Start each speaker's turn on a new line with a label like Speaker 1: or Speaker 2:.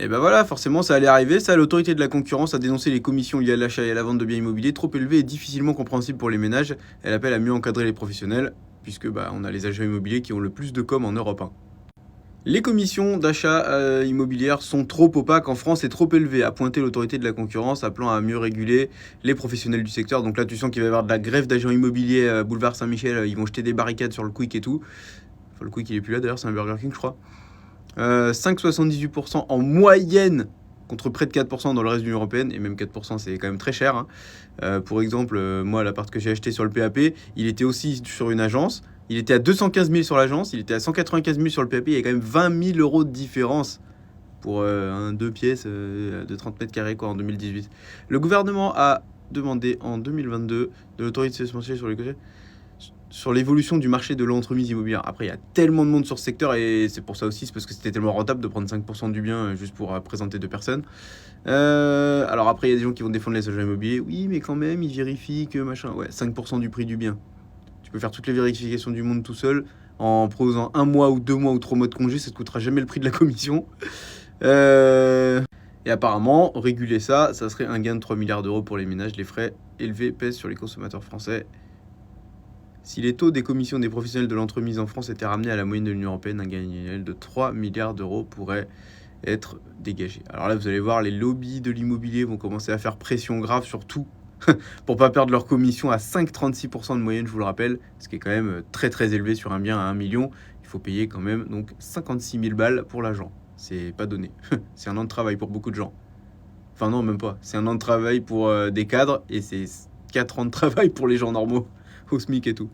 Speaker 1: Et ben voilà, forcément ça allait arriver, ça l'autorité de la concurrence a dénoncé les commissions liées à l'achat et à la vente de biens immobiliers trop élevées et difficilement compréhensibles pour les ménages. Elle appelle à mieux encadrer les professionnels, puisque on a les agents immobiliers qui ont le plus de com en Europe, hein. Les commissions d'achat immobilières sont trop opaques en France et trop élevées, a pointé l'autorité de la concurrence, appelant à mieux réguler les professionnels du secteur. Donc là, tu sens qu'il va y avoir de la grève d'agents immobiliers, boulevard Saint-Michel, ils vont jeter des barricades sur le Quick et tout. Enfin, le Quick, il est plus là d'ailleurs, c'est un Burger King, je crois. 5,78% en moyenne contre près de 4% dans le reste de l'Union européenne, et même 4% c'est quand même très cher, hein. Pour exemple, moi l'appart que j'ai acheté sur le PAP, il était aussi sur une agence, il était à 215 000 sur l'agence, il était à 195 000 sur le PAP, il y a quand même 20 000 euros de différence pour un 2 pièces de 30 mètres carrés quoi, en 2018. Le gouvernement a demandé en 2022 de l'autorité mensuelle sur l'évolution du marché de l'entremise immobilière. Après, il y a tellement de monde sur ce secteur et c'est pour ça aussi, c'est parce que c'était tellement rentable de prendre 5% du bien juste pour présenter deux personnes. Alors après, il y a des gens qui vont défendre les agents immobiliers. Oui, mais quand même, ils vérifient que machin. Ouais, 5% du prix du bien. Tu peux faire toutes les vérifications du monde tout seul en proposant 1 mois ou 2 mois ou 3 mois de congé, ça te coûtera jamais le prix de la commission. Et apparemment, réguler ça, ça serait un gain de 3 milliards d'euros pour les ménages. Les frais élevés pèsent sur les consommateurs français. Si les taux des commissions des professionnels de l'entremise en France étaient ramenés à la moyenne de l'Union européenne, un gain annuel de 3 milliards d'euros pourrait être dégagé. Alors là, vous allez voir, les lobbies de l'immobilier vont commencer à faire pression grave sur tout pour pas perdre leur commission à 5,36% de moyenne, je vous le rappelle, ce qui est quand même très très élevé sur un bien à 1 million. Il faut payer quand même donc 56 000 balles pour l'agent. C'est pas donné. C'est un an de travail pour beaucoup de gens. Enfin non, même pas. C'est un an de travail pour des cadres et c'est 4 ans de travail pour les gens normaux, au SMIC et tout.